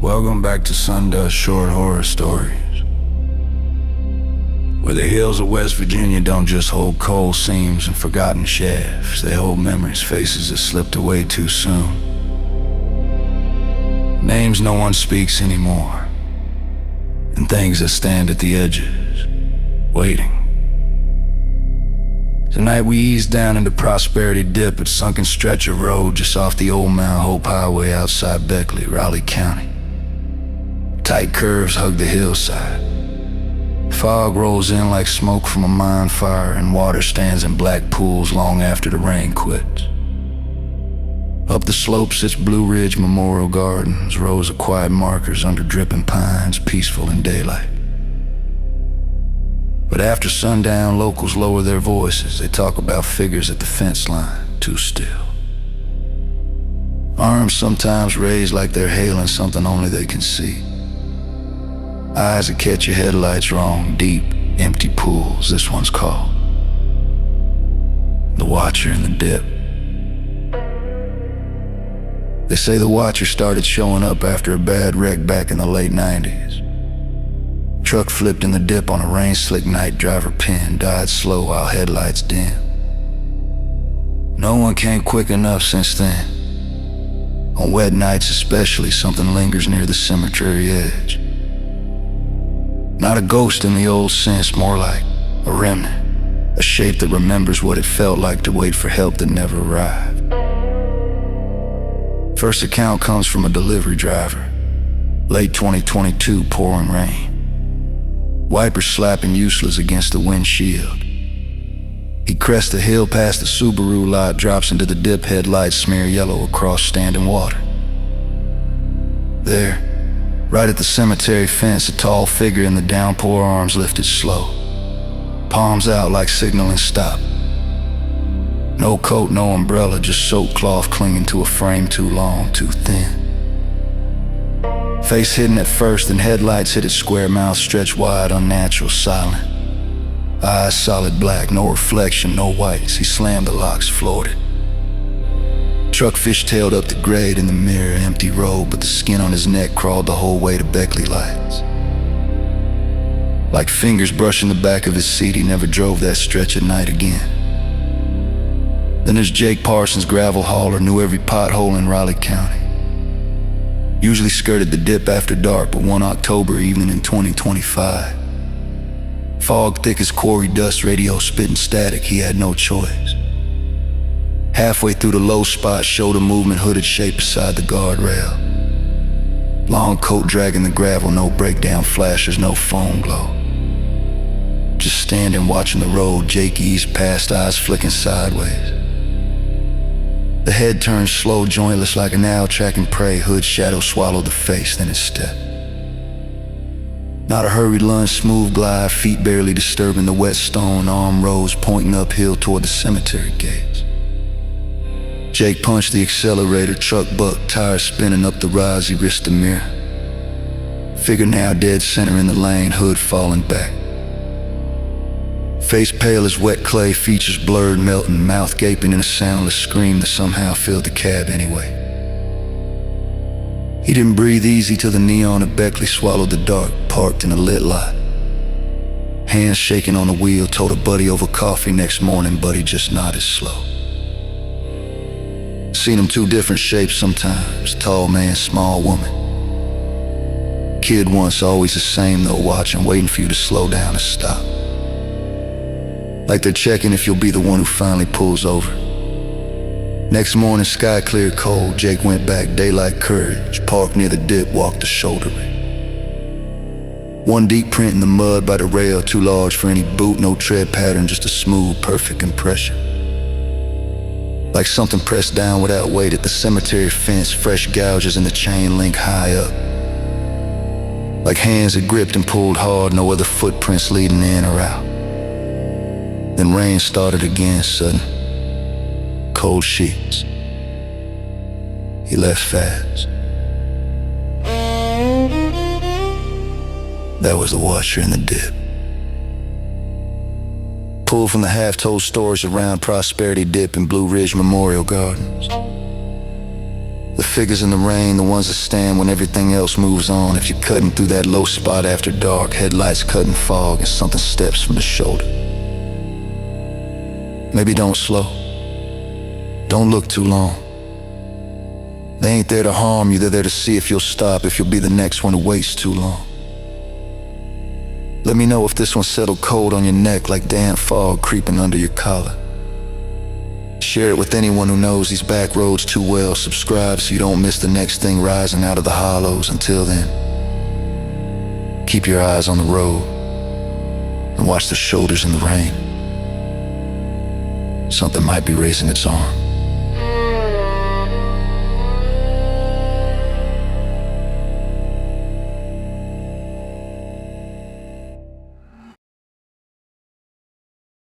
Welcome back to Sundust Short Horror Stories, where the hills of West Virginia don't just hold cold seams and forgotten shafts. They hold memories, faces that slipped away too soon, names no one speaks anymore, and things that stand at the edges, waiting. Tonight we ease down into Prosperity Dip at Sunken Stretch of road just off the old Mount Hope Highway outside Beckley, Raleigh County. Tight curves hug the hillside. Fog rolls in like smoke from a mine fire, and water stands in black pools long after the rain quits. Up the slope sits Blue Ridge Memorial Gardens, rows of quiet markers under dripping pines, peaceful in daylight. But after sundown, locals lower their voices. They talk about figures at the fence line, too still. Arms sometimes raised like they're hailing something only they can see. Eyes that catch your headlights wrong, deep, empty pools, this one's called The Watcher in the Dip. They say the Watcher started showing up after a bad wreck back in the late 90s. Truck flipped in the dip on a rain-slick night, driver pinned, died slow while headlights dim. No one came quick enough since then. On wet nights especially, something lingers near the cemetery edge. Not a ghost in the old sense, more like a remnant, a shape that remembers what it felt like to wait for help that never arrived. First account comes from a delivery driver. Late 2022, pouring rain. Wipers slapping useless against the windshield. He crests the hill past the Subaru lot, drops into the dip, headlights smear yellow across standing water. There, right at the cemetery fence, a tall figure in the downpour, arms lifted slow. Palms out like signaling stop. No coat, no umbrella, just soaked cloth clinging to a frame too long, too thin. Face hidden at first, then headlights hit its square mouth, stretched wide, unnatural, silent. Eyes solid black, no reflection, no whites. He slammed the locks, floored it. Truck fishtailed up the grade in the mirror, empty road, but the skin on his neck crawled the whole way to Beckley lights. Like fingers brushing the back of his seat, he never drove that stretch at night again. Then there's Jake Parsons, gravel hauler, knew every pothole in Raleigh County. Usually skirted the dip after dark, but one October evening in 2025. Fog thick as quarry dust, radio spitting static, he had no choice. Halfway through the low spot, shoulder movement, hooded shape beside the guardrail. Long coat dragging the gravel, no breakdown flashers, no foam glow. Just standing watching the road, Jake eased past, eyes flicking sideways. The head turned slow, jointless like an owl tracking prey, hood shadow swallowed the face, then it stepped. Not a hurried lunge, smooth glide, feet barely disturbing the wet stone, arm rose, pointing uphill toward the cemetery gates. Jake punched the accelerator, truck bucked, tires spinning up the rise, he risked the mirror. Figure now dead center in the lane, hood falling back. Face pale as wet clay, features blurred, melting, mouth gaping in a soundless scream that somehow filled the cab anyway. He didn't breathe easy till the neon of Beckley swallowed the dark, parked in a lit lot. Hands shaking on the wheel, told a buddy over coffee next morning, buddy just nodded slow. Seen him two different shapes sometimes, tall man, small woman. Kid once, always the same though, watching, waiting for you to slow down and stop. Like they're checking if you'll be the one who finally pulls over. Next morning, sky clear cold, Jake went back, daylight courage, parked near the dip, walked the shoulder ring. One deep print in the mud by the rail, too large for any boot, no tread pattern, just a smooth, perfect impression. Like something pressed down without weight at the cemetery fence, fresh gouges in the chain link high up. Like hands that gripped and pulled hard, no other footprints leading in or out. Then rain started again, sudden. Cold sheets. He left fast. That was the Watcher in the Dip. Pulled from the half-told stories around Prosperity Dip and Blue Ridge Memorial Gardens. The figures in the rain, the ones that stand when everything else moves on. If you're cutting through that low spot after dark, headlights cutting fog, and something steps from the shoulder. Maybe don't slow. Don't look too long. They ain't there to harm you, they're there to see if you'll stop, if you'll be the next one who waits too long. Let me know if this one settled cold on your neck like damp fog creeping under your collar. Share it with anyone who knows these back roads too well. Subscribe so you don't miss the next thing rising out of the hollows. Until then, keep your eyes on the road and watch the shoulders in the rain. Something might be raising its arm.